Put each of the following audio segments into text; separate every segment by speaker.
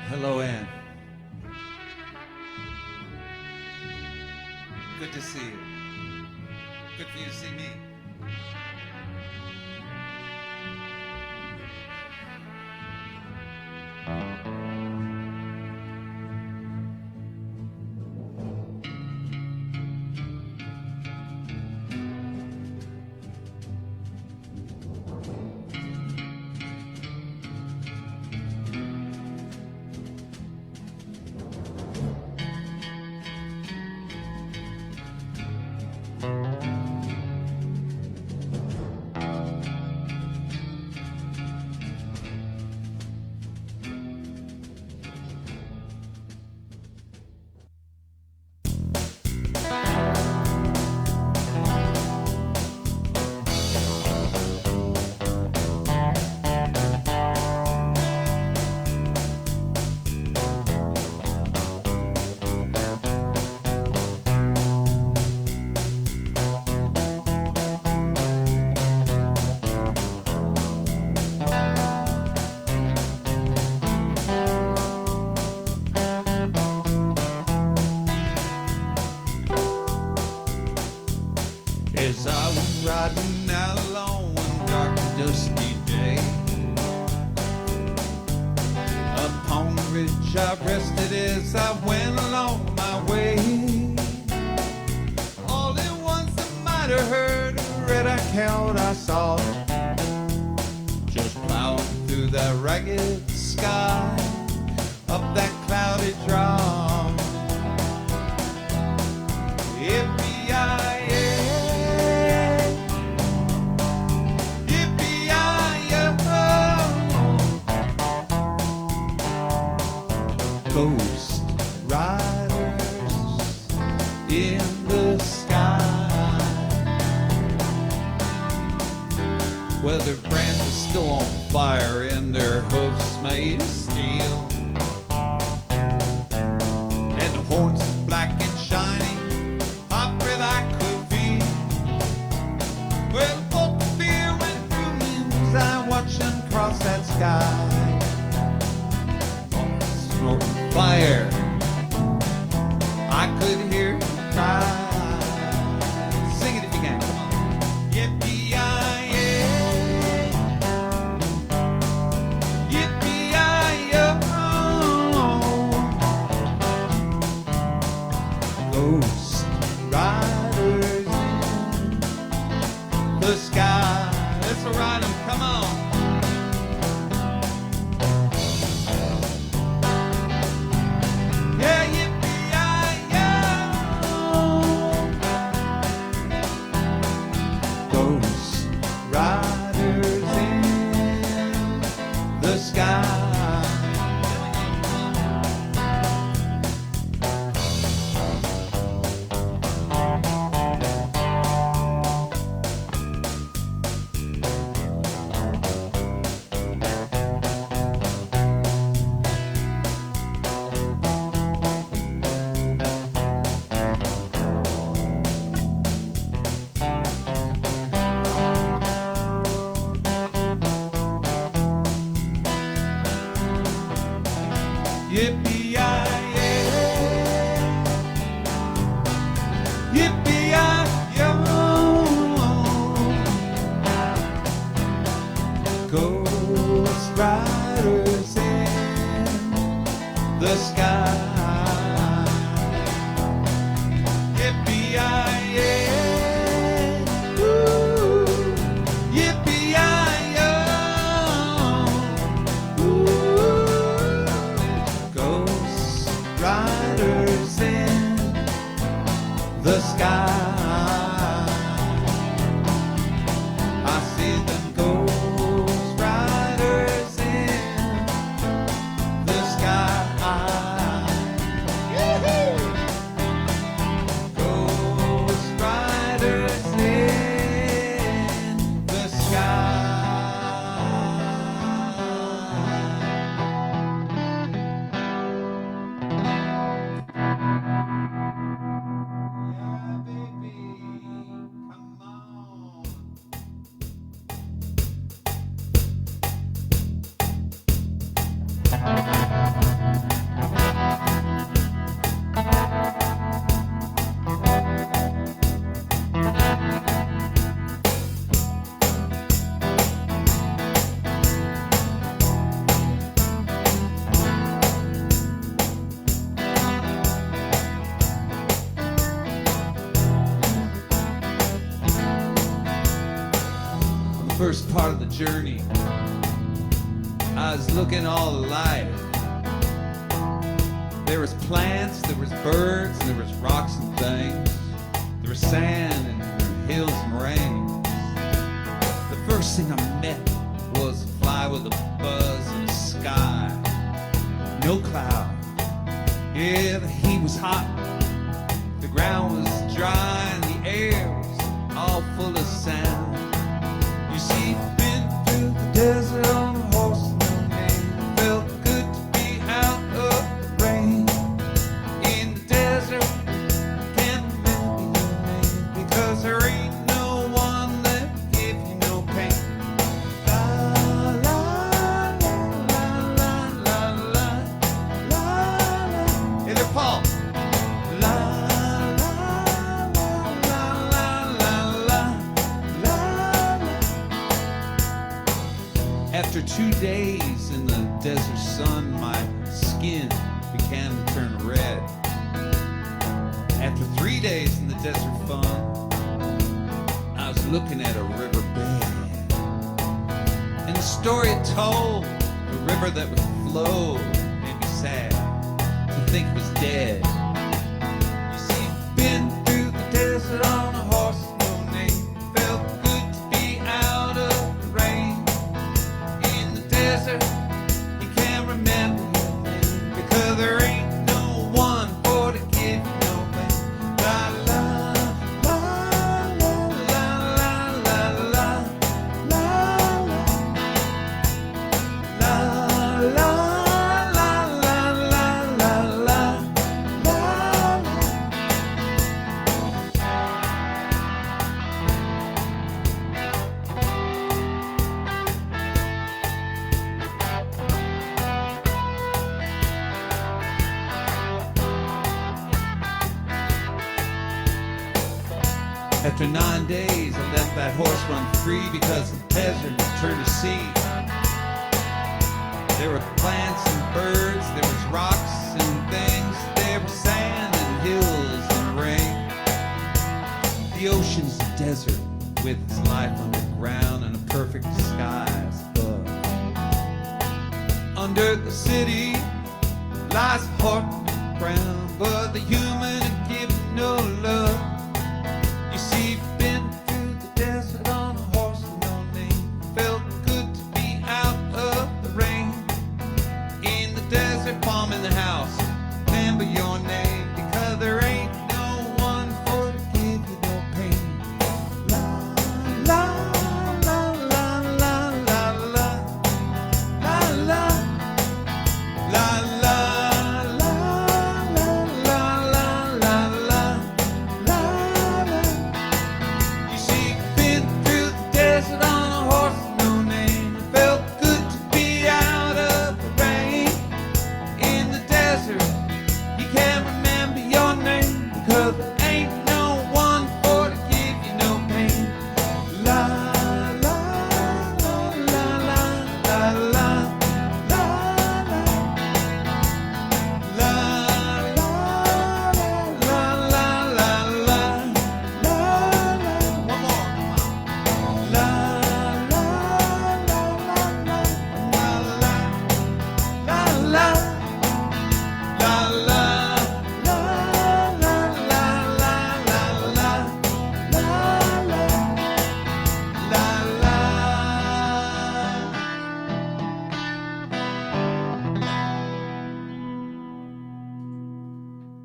Speaker 1: Hello, Ann. Good to see you. Good for you to see me. As I was riding out alone one dark and dusty day, upon the ridge I rested as I went along my way. All at once I might have heard a red-eyed cow I saw, just plowing through that ragged sky, up that cloudy draw. Yippee-yi-yi. Ghost riders in the sky. Well, their brands are still on fire and their hoofs made of steel, and the horns are black and shiny, hot red I could be. Well, both the fear went through me as I watched them cross that sky. Fire, I could hear you cry. Sing it if you can, come on. Yippee-yi-yi, yippee-yi-yo. Ghost riders in the sky. Let's ride them, come on. Yippee-yi-yi, yippee-yi-yo. Ghost riders in the sky. Yippee-yi-yi, ooh, yippee-yi-yo. Riders in the sky. I see them ghost riders in the sky. journey. I was looking all alive. There was plants, there was birds, and there was rocks and things. There was sand and there were hills and rain. The first thing I met was a fly with a buzz in the sky. No cloud. Yeah, the heat was hot. The ground was dry and the air was all full of sand. You see, been through the desert on a horse no name. Felt good to be out of the rain. In the desert, can't remember your name because there ain't no one that give you no pain. La la la la la la la la. Hey there, Paul. La la la la la la la. After 2 days in the desert sun, my skin began to turn red. After 3 days in the desert fun, I was looking at a riverbed. And the story it told, the river that would flow, made me sad to think it was dead. You see, been through the desert on a horse no name. Felt good to be out of the rain. In the desert, you can't remember your name because there ain't no one for to give you no pain. La la la la la la la la la la la la la la la. After 9 days, I let that horse run free because the desert turned to sea. There were plants and birds, there was rocks and things, there was sand and hills and rain. The ocean's a desert with its life underground and a perfect skies above. Under the city lies a heart ground, but the human had given no love. You see, been through the desert on a horse with no name. Felt good to be out of the rain. In the desert, palm in the house. Remember your name because there ain't no one for to give you no pain. La la la la la la la la la la la la la la la la la. You see, been through the desert on a horse with no name. Felt good to be out of the rain. In the desert, you can't remember your name because there ain't no one for to give you no pain. La la la la la la la la la la la la la la la. One more. La la la la la la la la. La la la la la la la la la la.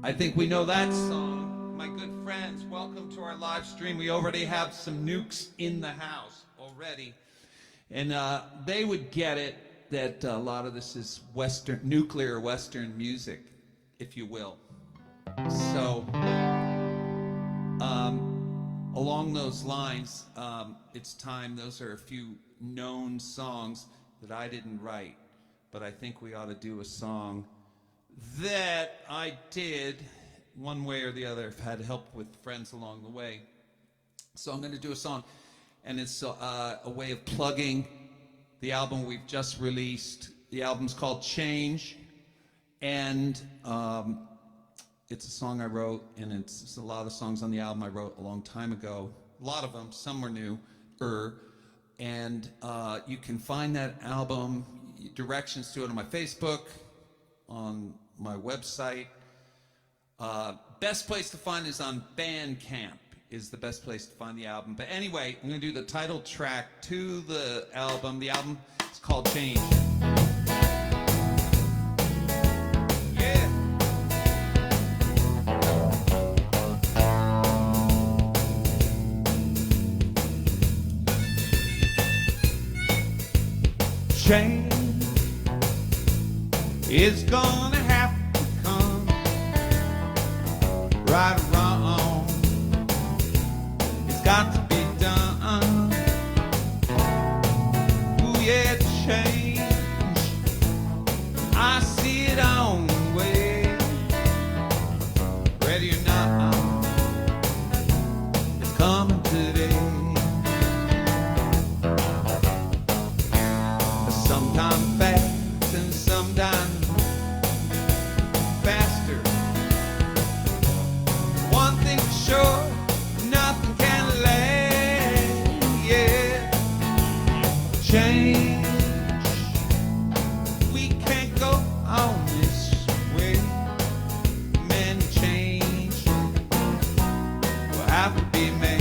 Speaker 1: I think we know that song. My good friends, welcome to our live stream. We already have some nukes in the house already. And they would get it that a lot of this is Western, nuclear Western music, if you will. So, along those lines, it's time. Those are a few known songs that I didn't write, but I think we ought to do a song that I did one way or the other. I've had help with friends along the way. So I'm going to do a song, and it's a way of plugging the album we've just released. The album's called Change, and it's a song I wrote, and it's a lot of songs on the album I wrote a long time ago. A lot of them, some were new, And you can find that album, directions to it on my Facebook, on my website. Best place to find is on Bandcamp, is the best place to find the album. But anyway, I'm going to do the title track to the album. The album is called Change. Yeah. Change is gonna have to come, right or wrong, it's got to be done. Ooh yeah, change, I see it on the way, ready or not, it's coming today. Sometimes fast and sometimes faster. One thing for sure, nothing can last. Yeah, change. We can't go on this way. Man, change will have to be made.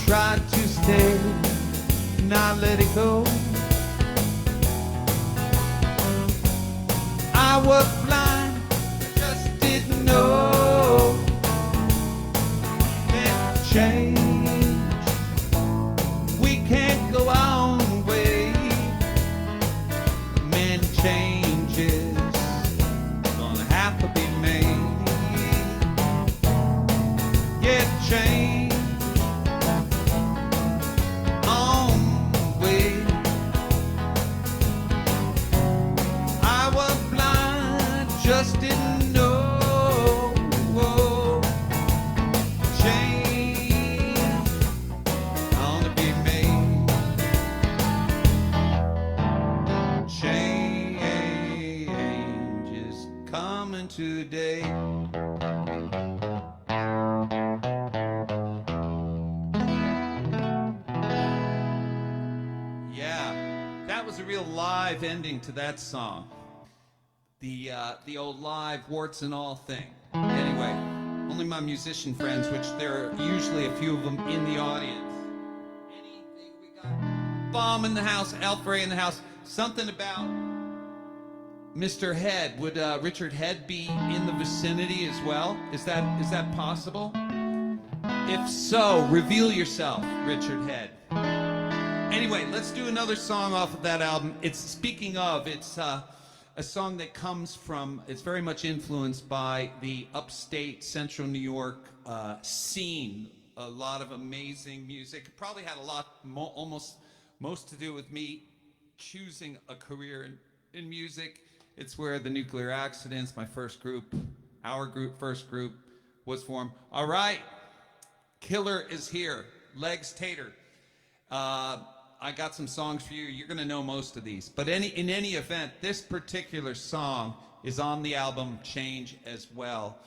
Speaker 1: Tried to stay, not let it go. I was blind, just didn't know that change. We can't go on the way. Man, changes gonna have to be made. Yeah, change. Just didn't know. Change gonna be made. Change is coming today. Yeah, that was a real live ending to that song. The old live warts and all thing. Anyway, only my musician friends, which there are usually a few of them in the audience. Anything we got? Bomb in the house, Alfred in the house. Something about Mr. Head. Would Richard Head be in the vicinity as well? Is that possible? If so, reveal yourself, Richard Head. Anyway, let's do another song off of that album. It's a song that comes from, it's very much influenced by the upstate Central New York scene. A lot of amazing music. It probably had a lot, most to do with me choosing a career in music. It's where the Nuclear Accidents, my first group, first group was formed. All right, Killer is here. Legs Tater. I got some songs for you. You're going to know most of these. But in any event, this particular song is on the album Change as well.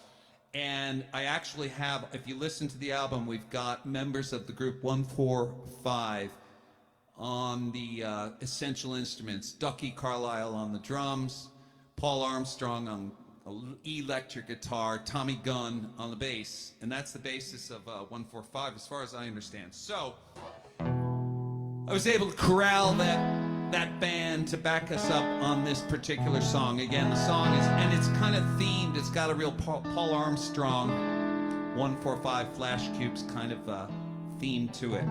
Speaker 1: And I actually have, if you listen to the album, we've got members of the group 145 on the essential instruments. Ducky Carlisle on the drums, Paul Armstrong on electric guitar, Tommy Gunn on the bass. And that's the basis of 145 as far as I understand. So I was able to corral that band to back us up on this particular song. Again, the song is, and it's kind of themed, it's got a real Paul Armstrong 145 Flash Cubes kind of theme to it.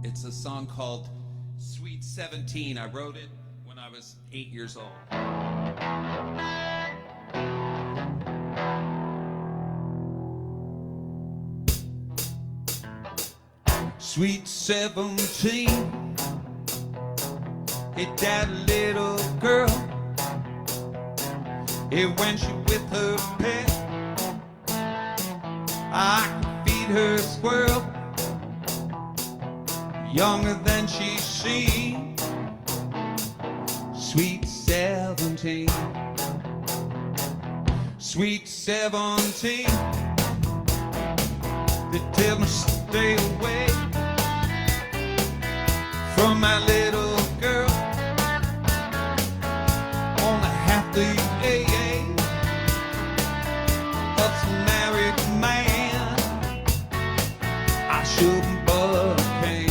Speaker 1: It's a song called Sweet 17. I wrote it when I was 8 years old. Sweet 17. Hey, that little girl. Hey, when she with her pet, I can feed her squirrel. Younger than she's seen. Sweet 17. Sweet 17. They tell me stay away from my little girl. Only half the age of some married man. I shouldn't but pain.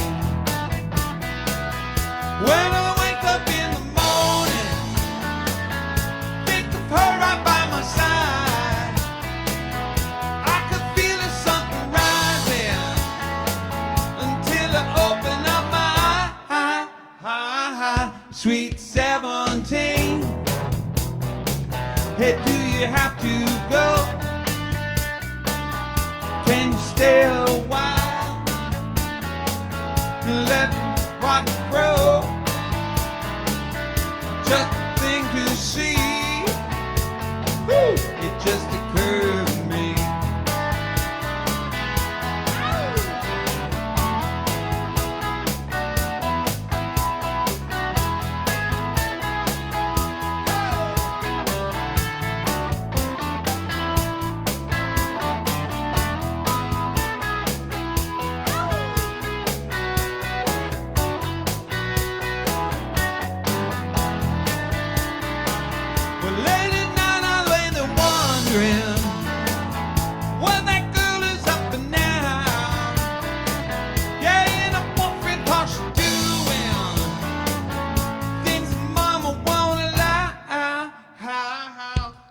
Speaker 1: When I wake up in the morning, think of her right by my side. I could feel there's something rising until I open up my eye. Sweet 17. Hey, do you have to go? Can you stay a while? Let what grow. Just a thing to see. Woo! It just occurred to me. Well, that girl is up and down. Yeah, and I wondering what she's doing. Things mama won't allow.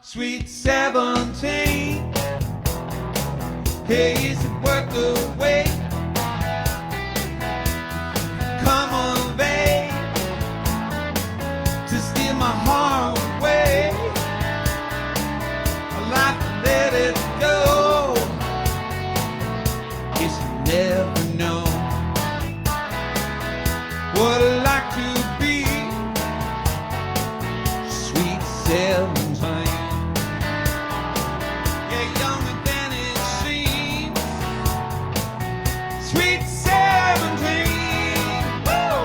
Speaker 1: Sweet 17. Hey, is it worth the wait? Come on, babe, to steal my heart away. Let it go. Guess you never know what I'd like to be. Sweet 17. Yeah, younger than it seems. Sweet 17. Woo!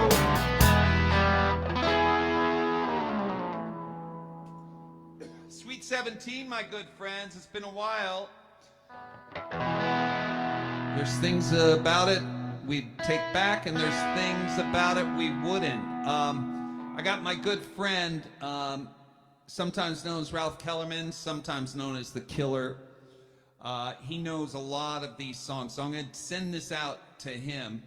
Speaker 1: Sweet 17, my good friends. It's been a while. There's things about it we'd take back, and there's things about it we wouldn't. I got my good friend, sometimes known as Ralph Kellerman, sometimes known as The Killer. He knows a lot of these songs, so I'm going to send this out to him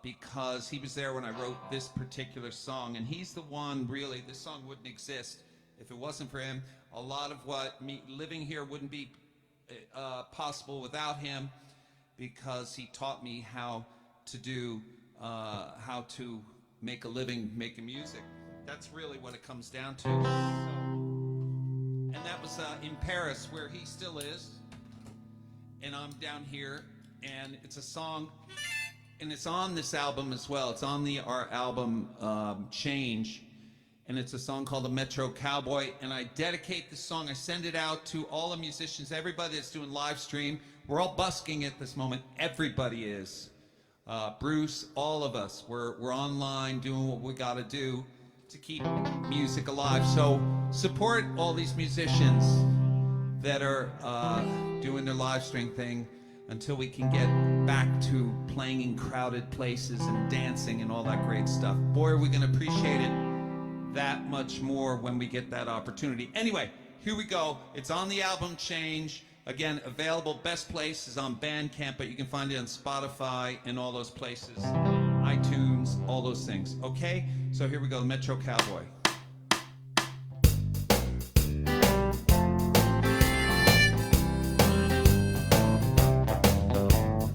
Speaker 1: because he was there when I wrote this particular song, and he's the one, really, this song wouldn't exist if it wasn't for him. A lot of what me living here wouldn't be possible without him, because he taught me how to make a living making music. That's really what it comes down to. And that was in Paris, where he still is, and I'm down here, and it's a song, and it's on this album as well. It's on our album Change. And it's a song called The Metro Cowboy, and I dedicate this song. I send it out to all the musicians, everybody that's doing live stream. We're all busking at this moment. Everybody is. Bruce, all of us. We're online doing what we got to do to keep music alive. So support all these musicians that are doing their live stream thing until we can get back to playing in crowded places and dancing and all that great stuff. Boy, are we going to appreciate it that much more when we get that opportunity. Anyway, here we go. It's on the album Change. Again, available. Best place is on Bandcamp, but you can find it on Spotify and all those places. iTunes, all those things. Okay? So here we go. The Metro Cowboy.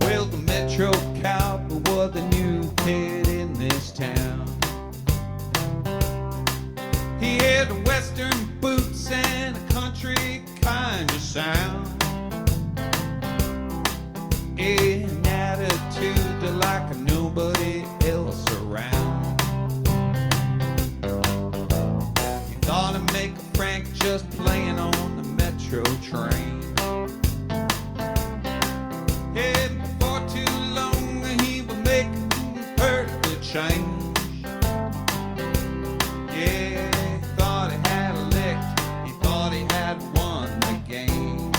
Speaker 1: Well, the Metro Cowboy was the new kid in this town. He had western boots and a country kind of sound, an attitude nobody else around. You thought I'd make a Frank just playing on the metro train. Hey, before too long he would make perfect change. Yeah, he thought he had a lick, he thought he had won the game.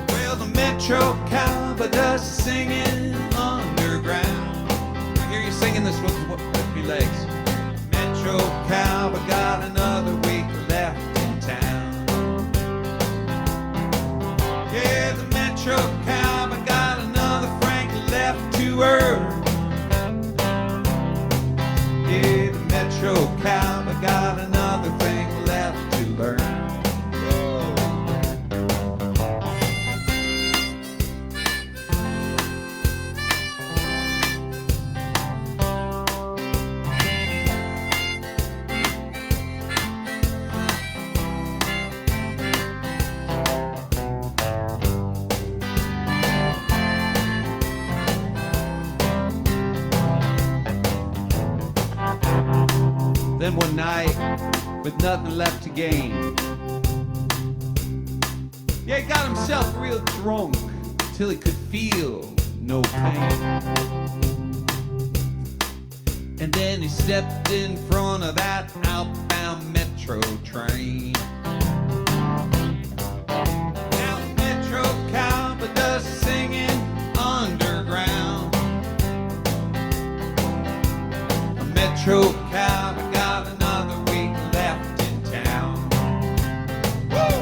Speaker 1: Well, the metro cowboy does singing underground. I hear you singing this with your legs. Metro cowboy got another week left in town. Yeah, the metro cowboy got another Frank left to earn. Yeah, the metro cowboy got another thing left to learn. Then one night, with nothing left to gain, yeah, he got himself real drunk till he could feel no pain. And then he stepped in front of that outbound metro train. Now the metro cowboy does singing underground. A metro cowboy got another week left in town. Woo!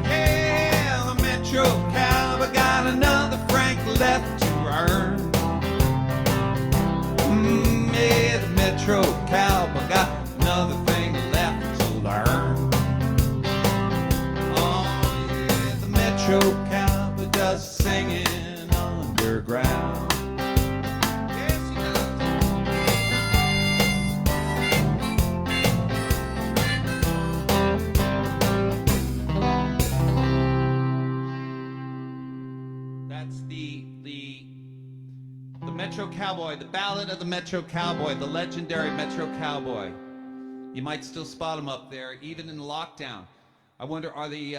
Speaker 1: Yeah, the metro cowboy got another Frank left to earn. Yeah, the metro cowboy got another thing left to learn. Oh yeah, the metro cowboy does singing underground. Yes, he does. That's the Metro Cowboy, the ballad of the Metro Cowboy, the legendary Metro Cowboy. You might still spot him up there, even in lockdown. I wonder, are the,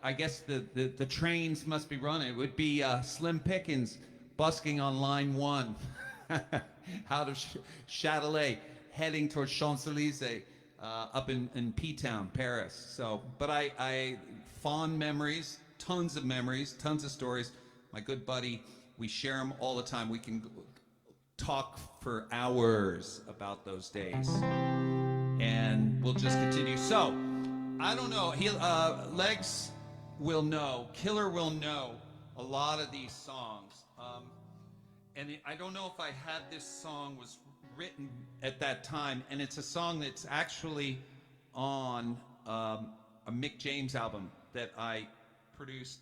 Speaker 1: I guess the trains must be running. It would be Slim Pickens busking on line 1 out of Châtelet, heading towards Champs-Élysées, up in P-Town, Paris. So, but I fond memories, tons of memories, tons of stories. My good buddy, we share them all the time. We can talk for hours about those days, and we'll just continue. So, I don't know. Legs will know, Killer will know a lot of these songs, and I don't know if I had this song was written at that time, and it's a song that's actually on a Mick James album that I produced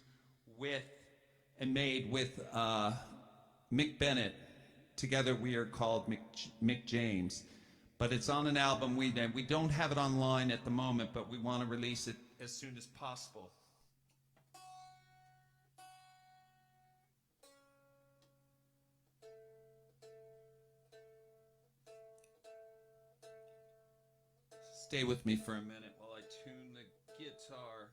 Speaker 1: with and made with Mick Bennett. Together we are called Mick James, but it's on an album we don't have it online at the moment, but we want to release it as soon as possible. Stay with me for a minute while I tune the guitar.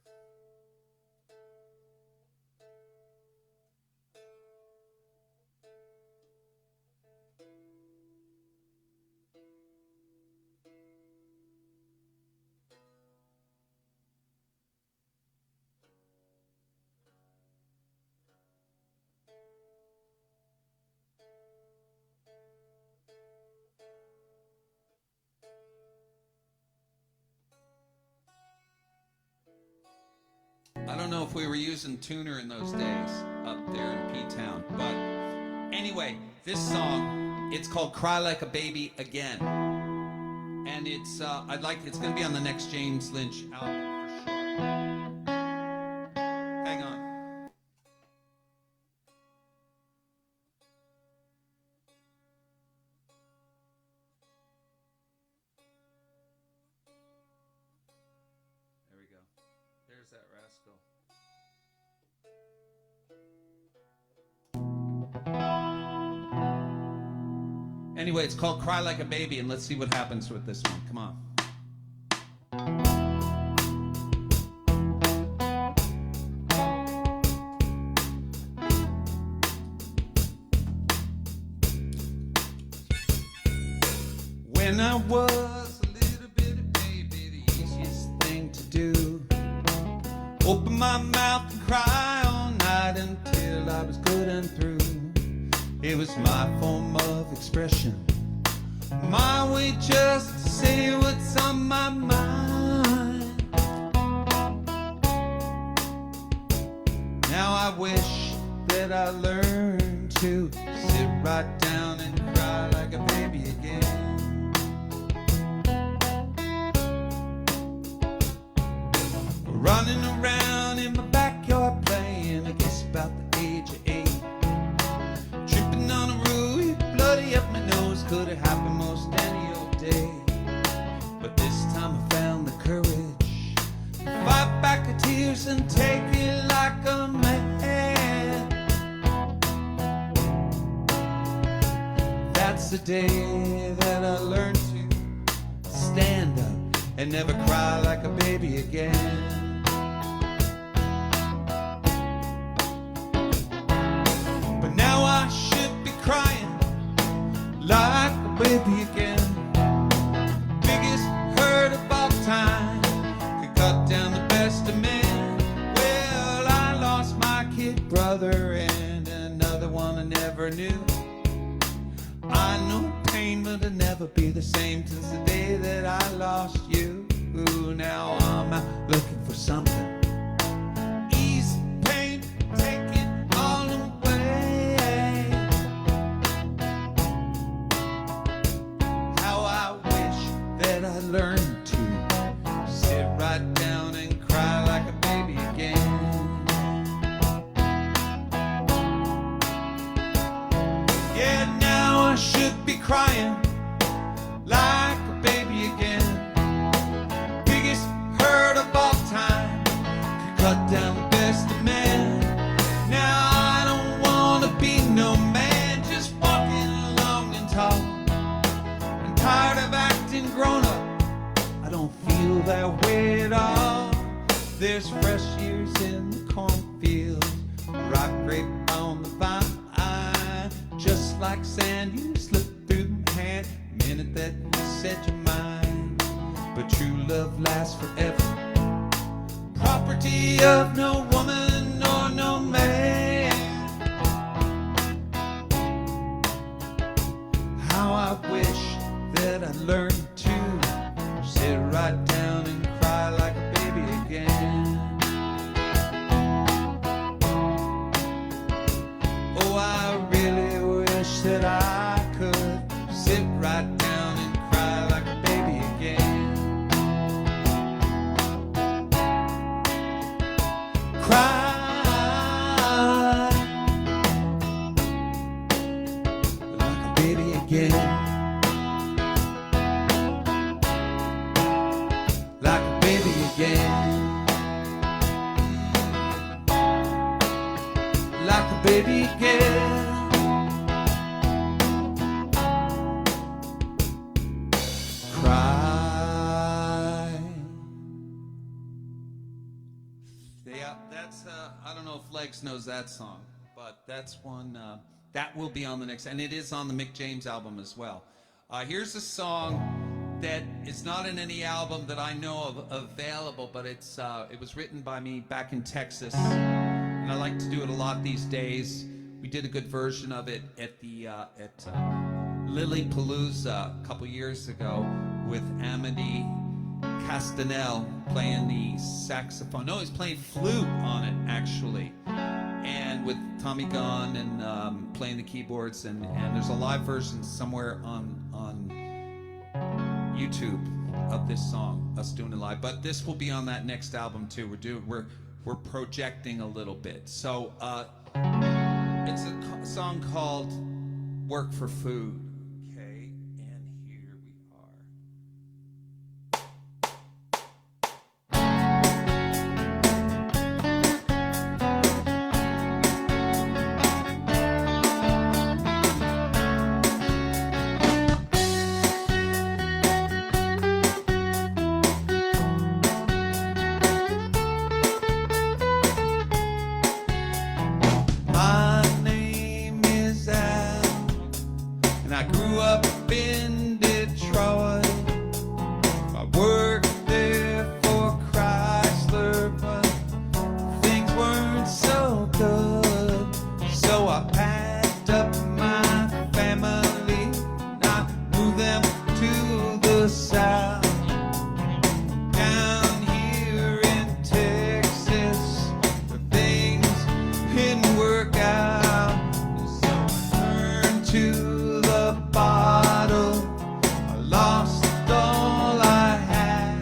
Speaker 1: I don't know if we were using tuner in those days up there in P-Town, but anyway, this song, it's called Cry Like a Baby Again, and it's it's gonna be on the next James Lynch album for sure. Hang on. There we go. There's that rascal. Anyway, it's called Cry Like a Baby, and let's see what happens with this one. Come on. When I was a little bitty baby, the easiest thing to do, open my mouth and cry all night until I was good and through. It was my form of expression, my way just to say what's on my mind. Now I wish that I learned to sit right down and cry like a baby again. Running around in my backyard playing, I guess about the age of 8. Tripping on a roof, bloody up my nose, could have happened most any old day. But this time I found the courage to fight back the tears and take it like a man. That's the day that I learned to stand up and never cry like a baby again. I should be crying like a baby again. Biggest hurt of all time could cut down the best of men. Well, I lost my kid brother and another one I never knew. I know pain, but it'll never be the same since the day that I lost you. Now I'm out looking for something. Easy pain, take it all away. How I wish that I learned to sit right down and cry like a baby again. Yeah, now I should be crying like a baby again. Biggest hurt of all time could cut down the best of men. Now I don't wanna be no man, just walking along and tall. I'm tired of acting grown up, I don't feel that way at all. There's fresh years in the cornfield, ripe grape on the vine. Just like sand, you slip through my hand the minute that you said you're mine. But true love lasts forever, property of no woman or no man. How I wish that I learned to sit right down and cry like a baby again. Oh, I really wish that I could sit right down and cry like a baby again. Cry like a baby again. Like a baby again. Like a baby again. Cry. Yeah, that's I don't know if Legs knows that song, but that's one that will be on the next, and it is on the Mick James album as well. Here's a song that is not in any album that I know of available, but it was written by me back in Texas, and I like to do it a lot these days. We did a good version of it at the Lilypalooza a couple years ago with Amity Castanel playing the saxophone. No, he's playing flute on it actually, and with Tommy Gunn and playing the keyboards, and there's a live version somewhere on YouTube of this song, us doing it live. But this will be on that next album too. We're projecting a little bit. So it's a song called "Work for Food." Okay, and here we are. I grew up in Detroit. I worked there for Chrysler, but things weren't so good. So I packed up my family and I moved them to the south. Down here in Texas, the things didn't work out. So I turned to the bottle. I lost all I had.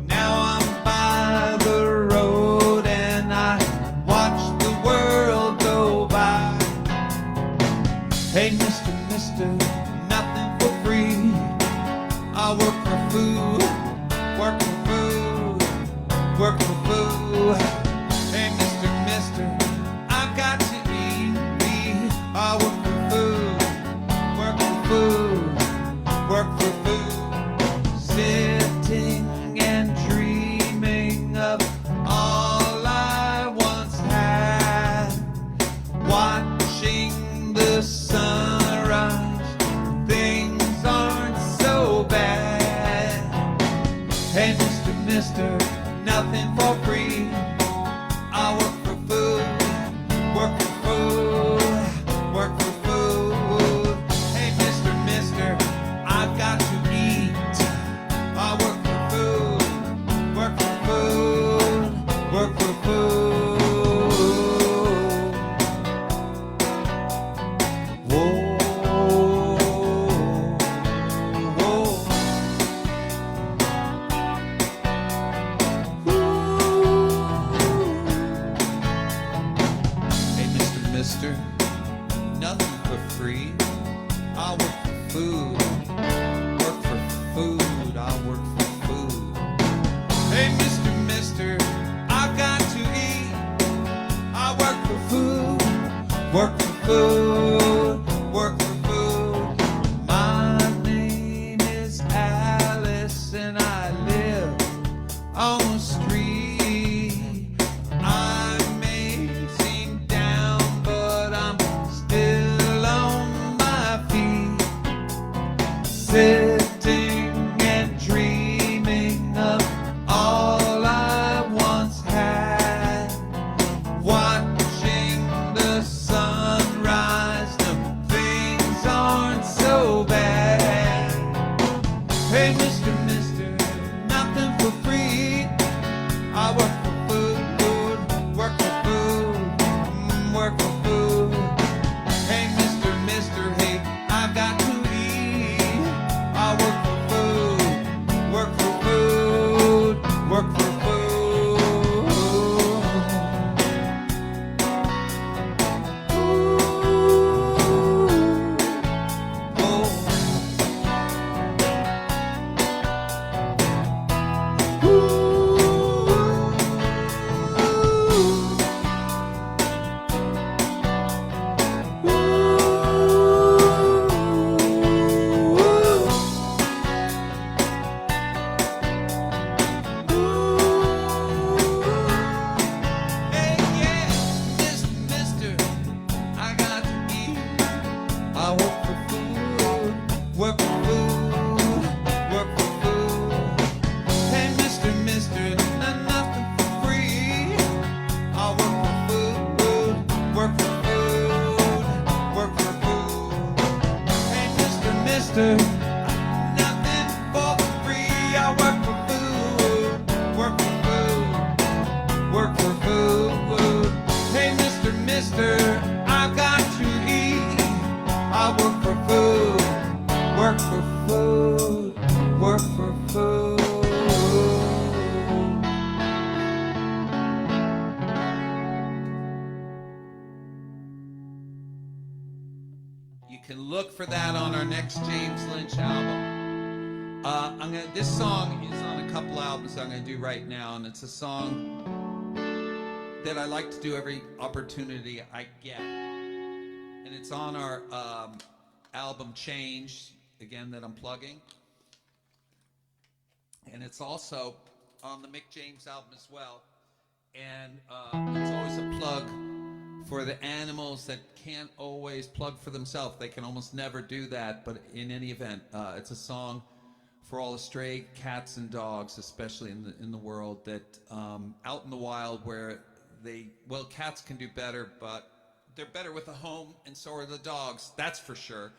Speaker 1: Now I'm by the road and I watch the world go by. Hey, Mister, nothing for free. I work for food, work for food, work for food. Hey, Mister, I've got to eat. I work for food, work for food, work for food. Sitting and dreaming of all I once had. Watching the sunrise, things aren't so bad. Hey, Mister, nothing for free. I work for food, work for food, work for food. Hey, Mister, I've got to eat. I work for food, work for food, work for food. Whoa, whoa. Hey, Mister, nothing for free. I work for food, work for food, I work for food. Hey, Mister, I've got to eat. I work for food, work for food, work for food. My name is Alice and I live on the street. I may seem down, but I'm still on my feet. Sitting and dreaming of all I once had. Watching the sunrise, no, things aren't so bad. Hey, Mister, nothing for free. I work for food, work for food, work for food. Hey, Mister, hey, I've got to eat. I work for food, work for food, work for food. Hey, yeah, Mister, I got to eat. I work for food, work for food, work for food. Hey, Mister, nothing for free. I work for food, work for food, work for food. Hey, Mister, nothing for free. I work for food, work for food, work for food. Hey, Mister, I've got to eat. I work for food, work for food, work for food. You can look for that on our next James Lynch album. This song is on a couple albums I'm going to do right now, and it's a song that I like to do every opportunity I get. And it's on our album Change, again, that I'm plugging. And it's also on the Mick James album as well. And it's always a plug for the animals that can't always plug for themselves. They can almost never do that, but in any event, it's a song for all the stray cats and dogs, especially in the world, that out in the wild where cats can do better, but they're better with a home, and so are the dogs, that's for sure.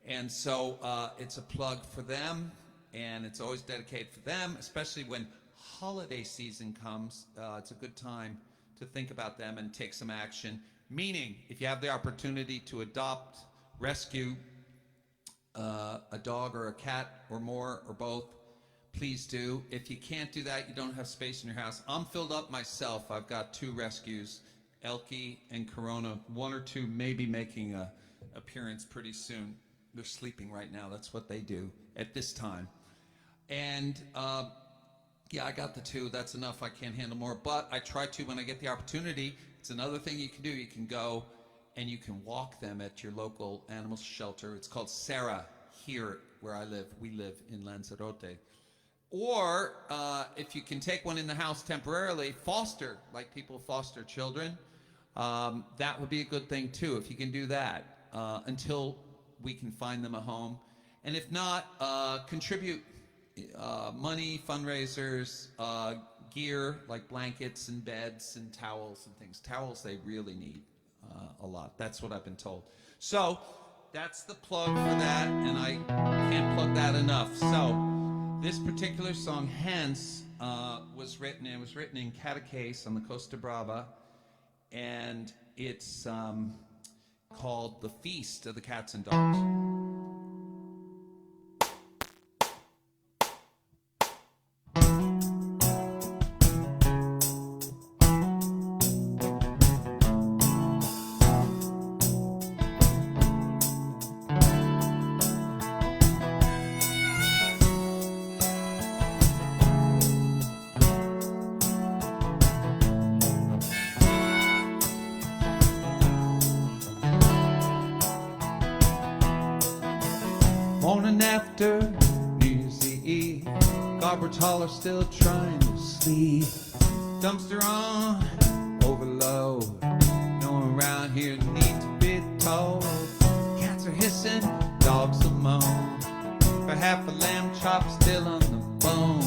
Speaker 1: And so it's a plug for them, and it's always dedicated for them, especially when holiday season comes. It's a good time to think about them and take some action. Meaning, if you have the opportunity to adopt, rescue a dog or a cat or more or both, please do. If you can't do that, you don't have space in your house. I'm filled up myself. I've got 2 rescues, Elkie and Corona. 1 or 2 may be making an appearance pretty soon. They're sleeping right now. That's what they do at this time. And yeah, I got the 2. That's enough. I can't handle more. But I try to when I get the opportunity. It's another thing you can do. You can go and you can walk them at your local animal shelter. It's called Serra here where I live. We live in Lanzarote. Or if you can take one in the house temporarily, foster, like people foster children. That would be a good thing too, if you can do that until we can find them a home. And if not, contribute money, fundraisers, gear like blankets and beds and towels and things. Towels they really need a lot. That's what I've been told. So that's the plug for that, and I can't plug that enough. So this particular song, Hence, was written in Cadaqués on the Costa Brava, and it's called The Feast of the Cats and Dogs. Morning after New Year's Eve, Garbage Hauler still trying to sleep. Dumpster on overload, no one around here need to be told. Cats are hissing, dogs will moan, for half a lamb chop still on the bone.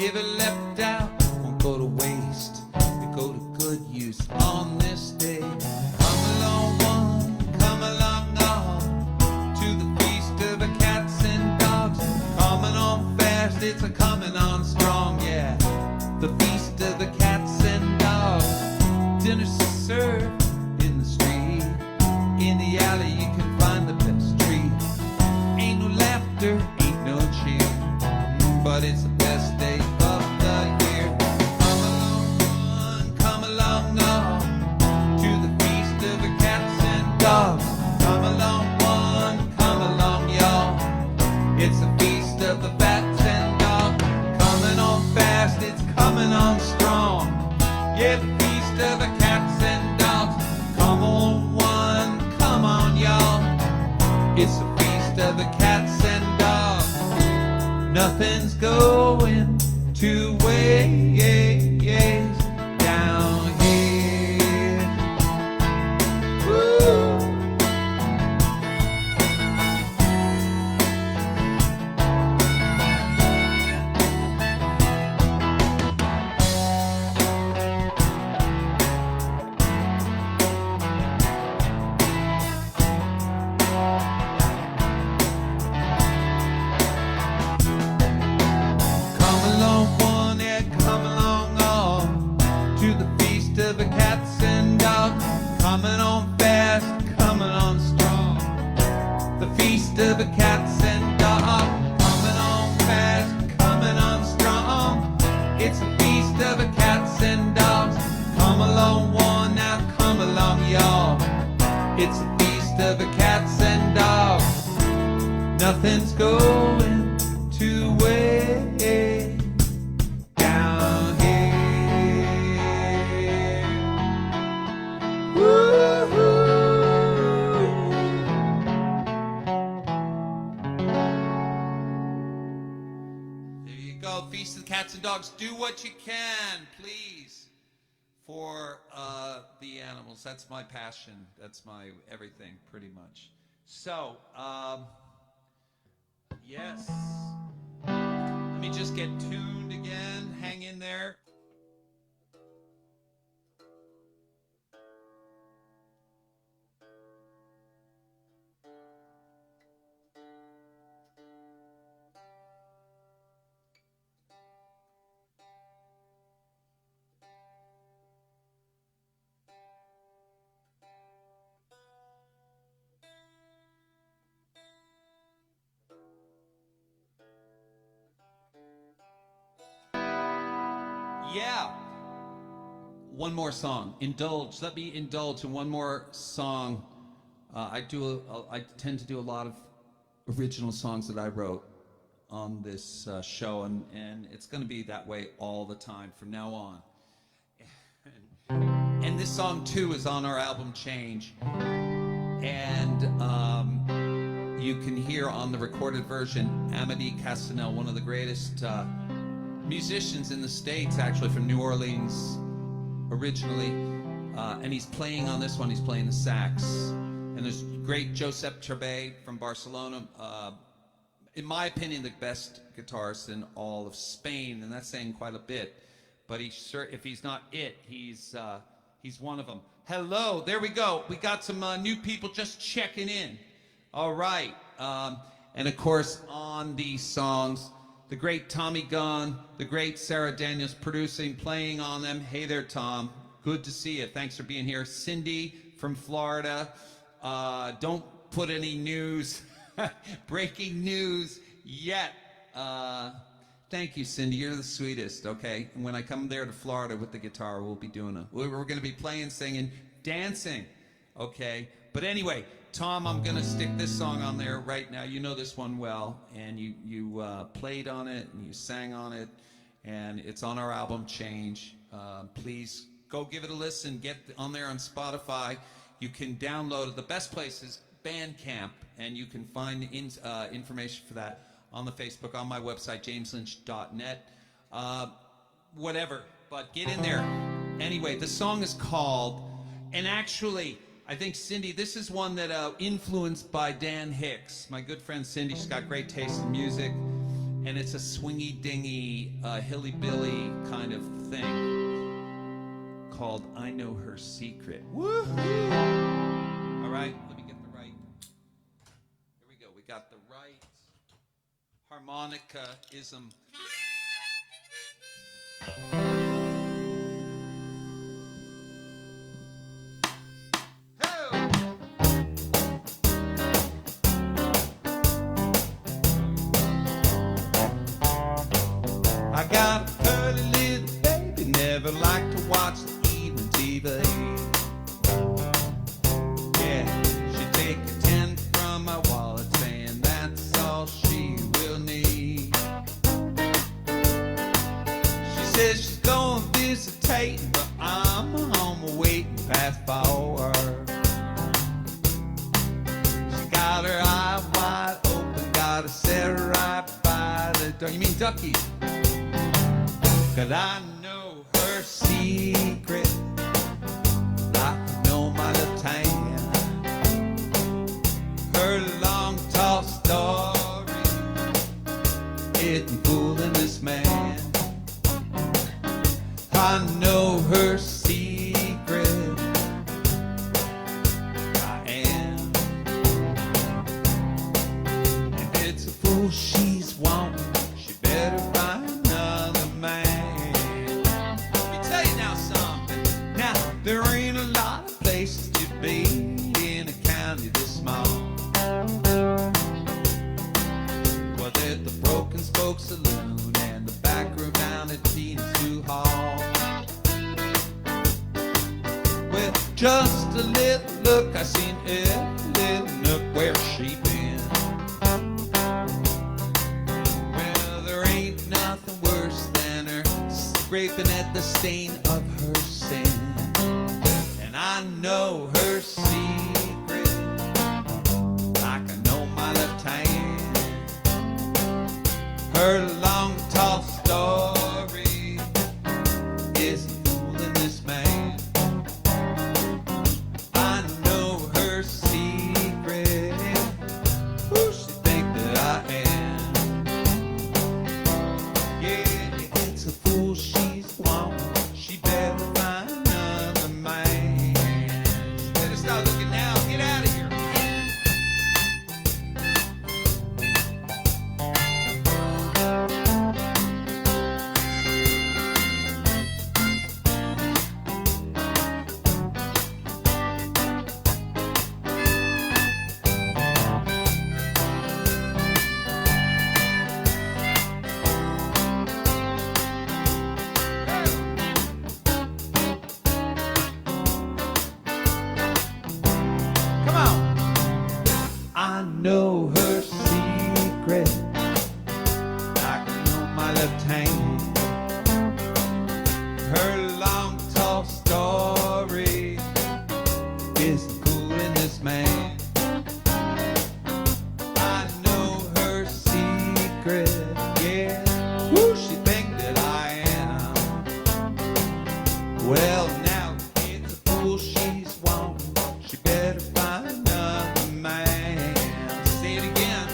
Speaker 1: If it left out, won't go to waste, it go to good use on this day. Come along one, come along all, to the feast of the cats and dogs. Coming on fast, it's a coming on strong, yeah. The feast of the cats and dogs. Dinner's served in the street, in the alley you can find the best treat. Ain't no laughter, ain't no cheer, but it's the best day of the year. Come along one, come along all, to the feast of the cats and dogs. Come along one, come along y'all, it's the feast of the bats and dogs. Coming on fast, it's coming on strong, yeah, the feast of the cats and dogs. Come on one, come on y'all, it's the feast of the cats and dogs. Nothing's going to waste down here. Woo. Come along one, yeah, come along all, to the feast of the cats and dogs. Coming on fast, coming on strong, the feast of the cats and dogs. Coming on fast, coming on strong, it's the feast of the cats and dogs. Come along one, now come along y'all, it's the feast of the cats and dogs. Nothing's going to waste down here. Woo-hoo. There you go, Feast of the Cats and Dogs. Do what you can, please. for the animals. That's my passion. That's my everything, pretty much. So, yes. Let me just get tuned again. Hang in there. Yeah. One more song. Indulge. Let me indulge in one more song. I tend to do a lot of original songs that I wrote on this show, and it's going to be that way all the time from now on. And this song too is on our album Change, and you can hear on the recorded version Amity Castanel, one of the greatest musicians in the States, actually from New Orleans originally, and he's playing on this one. He's playing the sax, and there's great Josep Turbay from Barcelona, in my opinion the best guitarist in all of Spain, and that's saying quite a bit, but if he's not it, he's one of them. Hello, there we go. We got some new people just checking in. All right, and of course on these songs, the great Tommy Gunn, the great Sarah Daniels producing, playing on them. Hey there, Tom. Good to see you. Thanks for being here. Cindy from Florida. Don't put any news, breaking news yet. Thank you, Cindy. You're the sweetest, okay? And when I come there to Florida with the guitar, we'll be doing we're going to be playing, singing, dancing, okay? But anyway, Tom, I'm going to stick this song on there right now. You know this one well, and you played on it, and you sang on it, and it's on our album Change. Please go give it a listen. Get on there on Spotify. You can download it. The best place is Bandcamp, and you can find information for that on the Facebook, on my website, jameslynch.net. Whatever, but get in there. Anyway, the song is called, and actually, I think, Cindy, this is one that influenced by Dan Hicks. My good friend Cindy, she's got great taste in music, and it's a swingy-dingy, hilly-billy kind of thing called I Know Her Secret. Woohoo! All right, let me get the right. Here we go. We got the right harmonica-ism. I got a pretty little baby, never liked to watch the evening TV. Yeah, she take a 10 from my wallet, saying that's all she will need. She says she's going visitating, but I'm home waiting fast forward. She got her eye wide open, got a set right by the door. You mean Ducky? 'Cause I know her secret, like I know my little tan. Her long, tall story isn't fooling this man. I know her secret, I am. If it's a fool she's wanting, she better find another man. There ain't a lot of places to be in a county this small. Well, there's the Broken Spoke Saloon and the back room down at Tina's Zoo Hall. With just a little look, I seen every little nook where she been. Well, there ain't nothing worse than her scraping at the stain of her sin. I know her secret, like I know my left hand. Her long, tall story isn't fooling this man. know her secret. I can know my left hand. Her long, tall story is fooling this man. I know her secret, yeah. Woo, she think that I am. Well, now it's a fool she's wanting. She better find another man. Say it again.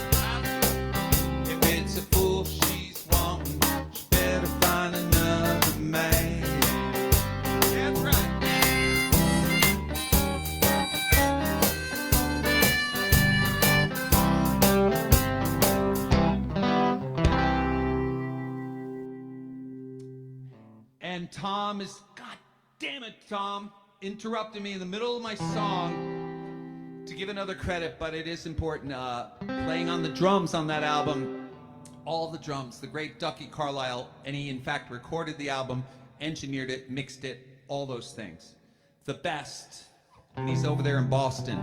Speaker 1: If it's a fool she's wanting, she better find another man. That's right. And Tom is, God damn it, Tom, interrupted me in the middle of my song to give another credit, but it is important. Playing on the drums on that album, all the drums, the great Ducky Carlisle, and he in fact recorded the album, engineered it, mixed it, all those things. The best. And he's over there in Boston.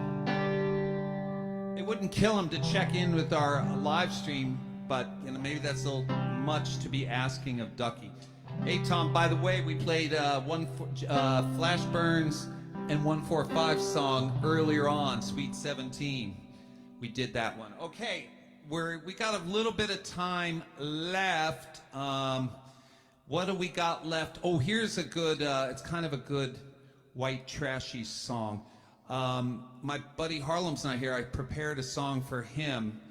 Speaker 1: It wouldn't kill him to check in with our live stream, but you know, maybe that's a little much to be asking of Ducky. Hey Tom, by the way, we played Flash Burns and 145 song earlier on, Sweet 17. We did that one. Okay, we got a little bit of time left. What do we got left? Oh, here's a good, it's kind of a good white trashy song. My buddy Harlem's not here. I prepared a song for him.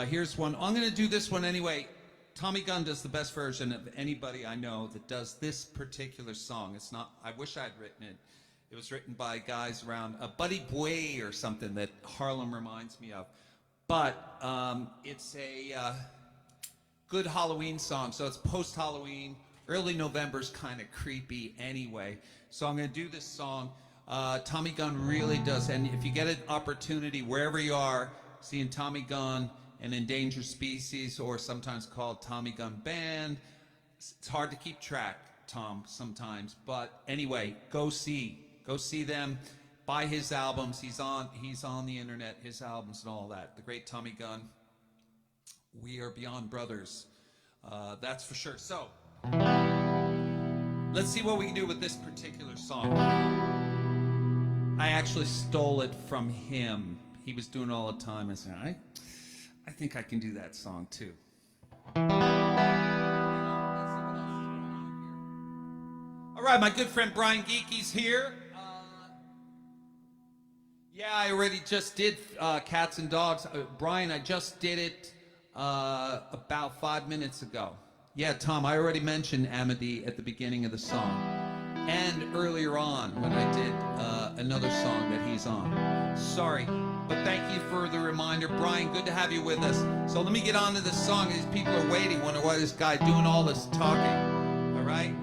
Speaker 1: Here's one. I'm going to do this one anyway. Tommy Gunn does the best version of anybody I know that does this particular song. It's not, I wish I'd written it. It was written by guys around, Buddy Bway or something that Harlem reminds me of. But it's a good Halloween song. So it's post-Halloween. Early November's kind of creepy anyway. So I'm going to do this song. Tommy Gunn really does. And if you get an opportunity, wherever you are, seeing Tommy Gunn, an endangered species, or sometimes called Tommy Gunn Band. It's hard to keep track, Tom, sometimes. But anyway, go see them. Buy his albums. He's on the internet, his albums and all that. The great Tommy Gunn. We are beyond brothers. That's for sure. So, let's see what we can do with this particular song. I actually stole it from him. He was doing it all the time. I said, I think I can do that song too. All right, my good friend Brian Geeky's here. Yeah, I already just did Cats and Dogs. Brian, I just did it about 5 minutes ago. Yeah, Tom, I already mentioned Amity at the beginning of the song. And earlier on when I did another song that he's on. Sorry. But thank you for the reminder. Brian, good to have you with us. So let me get on to this song. These people are waiting, wonder why this guy doing all this talking. All right?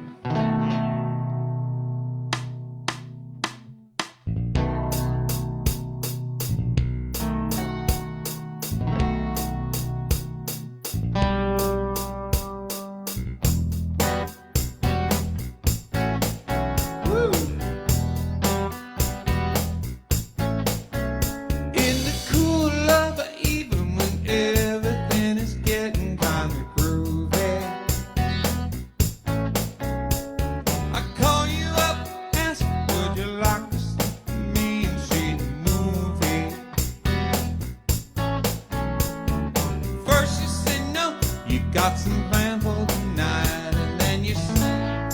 Speaker 1: Got some plan for the night, and then you say,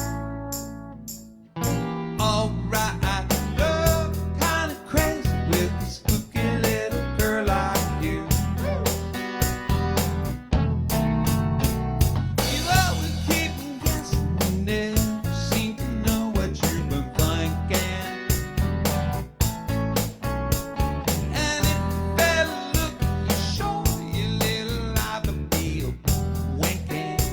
Speaker 1: alright, love kinda crazy with a spooky little girl like you. You always keep guessing, you never seem to know what you've been thinking. And if that look you show, your little eye but feel winking.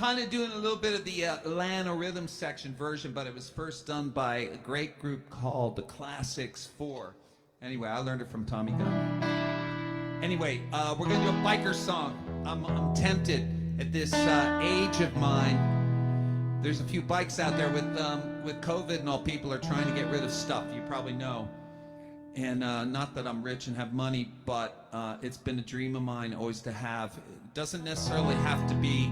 Speaker 1: kind of doing a little bit of the Lano rhythm section version, but it was first done by a great group called the Classics 4. Anyway, I learned it from Tommy Gunn. Anyway, we're going to do a biker song. I'm tempted at this age of mine. There's a few bikes out there with COVID and all. People are trying to get rid of stuff. You probably know. And not that I'm rich and have money, but it's been a dream of mine always to have. It doesn't necessarily have to be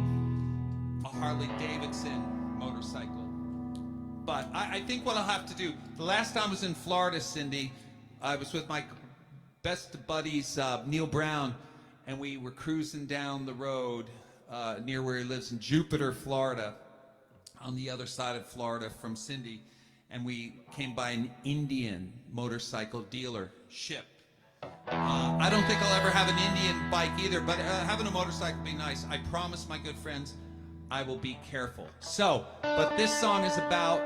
Speaker 1: a Harley Davidson motorcycle. But I think what I'll have to do, the last time I was in Florida, Cindy, I was with my best buddies, Neil Brown, and we were cruising down the road near where he lives in Jupiter, Florida, on the other side of Florida from Cindy. And we came by an Indian motorcycle dealership. I don't think I'll ever have an Indian bike either, but having a motorcycle would be nice. I promise my good friends I will be careful. So, but this song is about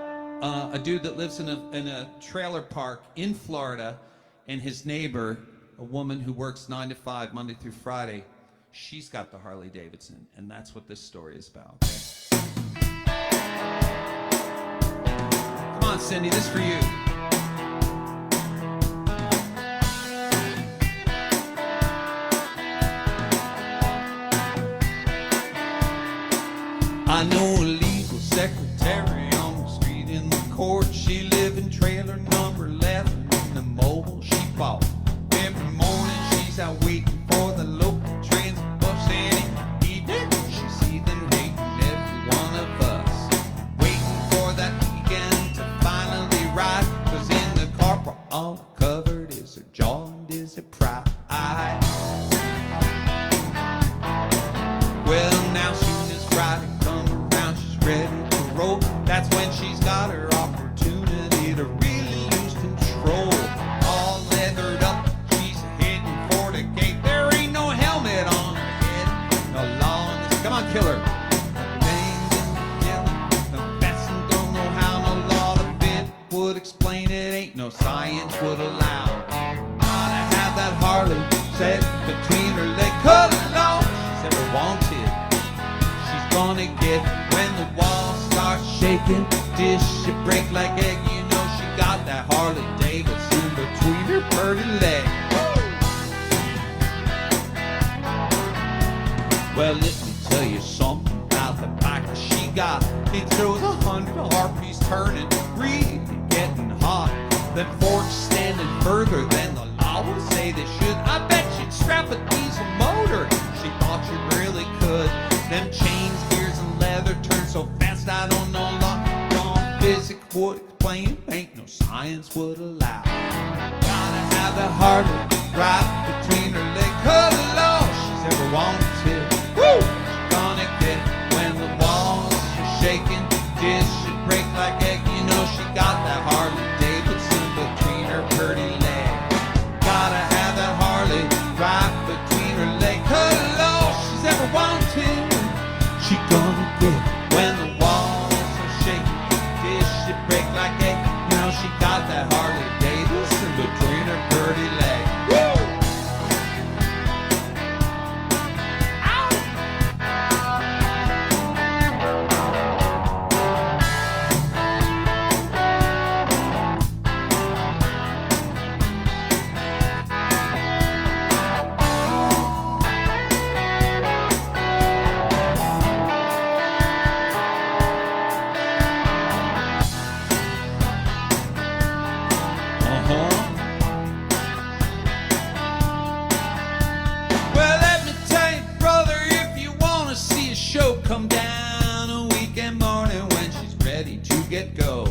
Speaker 1: a dude that lives in a trailer park in Florida, and his neighbor, a woman who works 9 to 5, Monday through Friday, she's got the Harley Davidson, and that's what this story is about. Come on, Cindy, this is for you. I know a legal secretary on the street in the court. She lived in trailer number 11 in the mobile she bought. Every morning she's out waiting for the local trains and bus, and evening she sees them hating every one of us. Waiting for that weekend to finally ride, 'cause in the car all covered is her jaw and is her pride. Well, now soon as Friday come around, she's ready to roll. That's when she's got her opportunity to really lose control. All leathered up, she's heading for the gate. There ain't no helmet on her head, no law in this. Come on, killer. The best don't know how, no law to fit would explain it. Ain't no science would allow. Gotta have that Harley set between her legs. Cut it off, she's ever wanted. Gonna get when the wall starts shaking, dish it break like egg. You know she got that Harley Davidson between her pretty legs. Well, let me tell you something about the bike that she got. It throws 100 harpies turning, really getting hot. Then forks standing further than the law would say they should. I bet you'd strap a diesel motor. She thought you really could. Them chains, gears, and leather turn so fast I don't know law. No physics would explain, ain't no science would allow. Gotta have the Harley right between her legs. Cut it all she's ever wanted. Woo! She's gonna get when the walls are shaking, dish should break like egg. You know she got that Harley Davidson between her pretty legs. Gotta have that Harley right between her legs. Cut it all she's ever wanted. She gonna get when the walls are shaking, dish should break like egg. You know she got that Harley Davidson between her pretty legs. Woo! Well, let me tell you, brother, if you want to see a show, come down a weekend morning when she's ready to get go.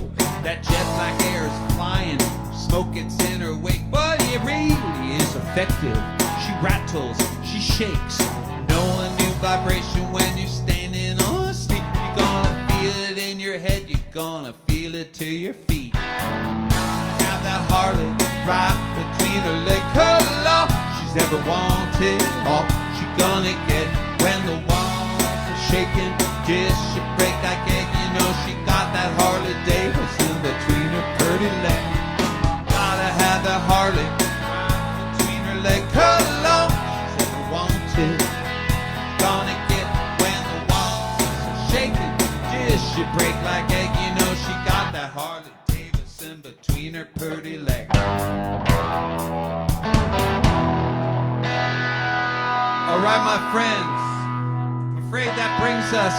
Speaker 1: That jet black air is flying, smoke gets in her wake, but it really is effective. She rattles, she shakes, know a new vibration when you're standing on a street. You're gonna feel it in your head, you're gonna feel it to your feet. Have that Harley right between her legs. Cut it off she's ever wanted. All she gonna get when the walls are shaking, dish should break like egg. You know she got that Harley Davidson between her pretty legs. Gotta have that Harley right between her legs. Cut it off she's ever wanted. Gonna get when the walls are shaking. wiggling between her pretty legs. All right, my friends, I'm afraid that brings us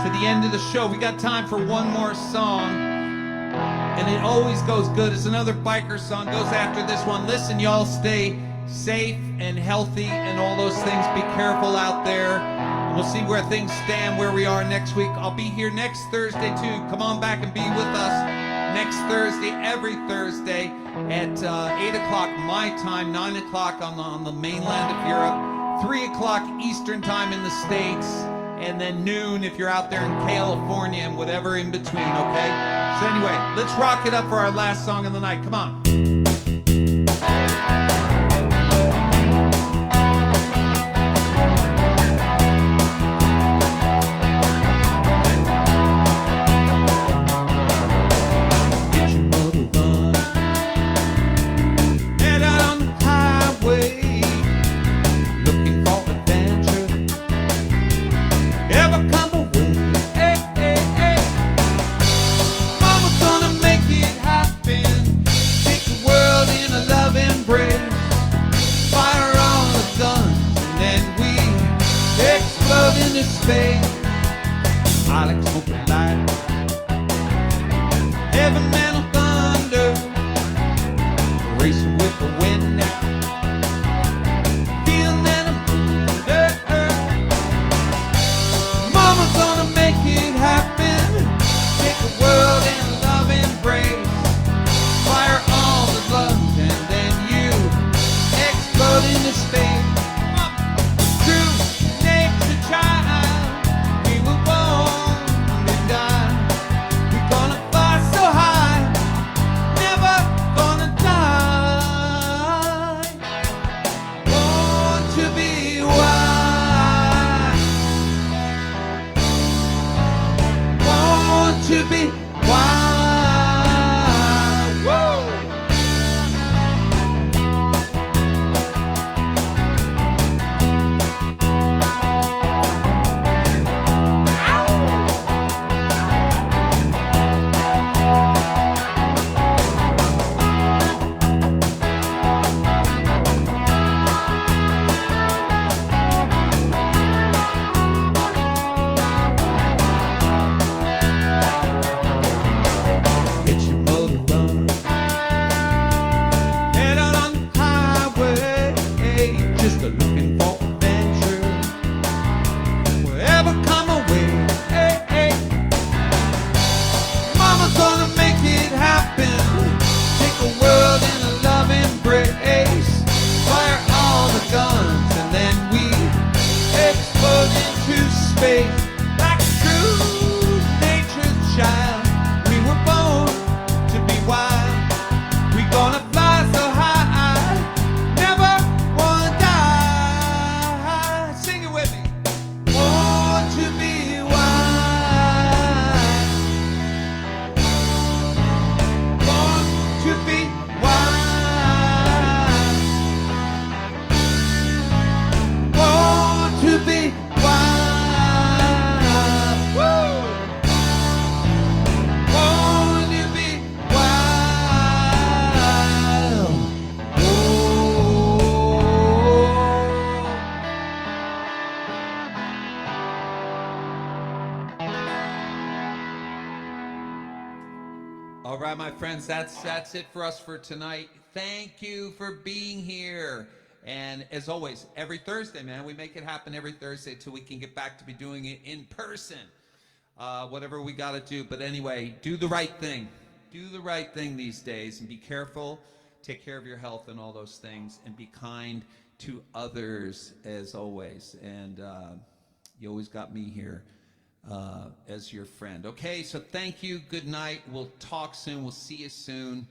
Speaker 1: to the end of the show. We got time for one more song, and it always goes good. It's another biker song, goes after this one. Listen, y'all, stay safe and healthy and all those things. Be careful out there. And we'll see where things stand, where we are next week. I'll be here next Thursday, too. Come on back and be with us next Thursday, every Thursday at 8 o'clock my time, 9 o'clock on the mainland of Europe, 3 o'clock Eastern time in the States, and then noon if you're out there in California and whatever in between, okay? So anyway, let's rock it up for our last song of the night. Come on. All right, my friends, that's it for us for tonight. Thank you for being here. And as always, every Thursday, man, we make it happen every Thursday till we can get back to be doing it in person. Whatever we got to do. But anyway, do the right thing. Do the right thing these days and be careful. Take care of your health and all those things. And be kind to others as always. And you always got me here as your friend. Okay, so thank you. Good night. We'll talk soon. We'll see you soon.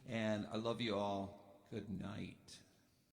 Speaker 1: And I love you all. Good night.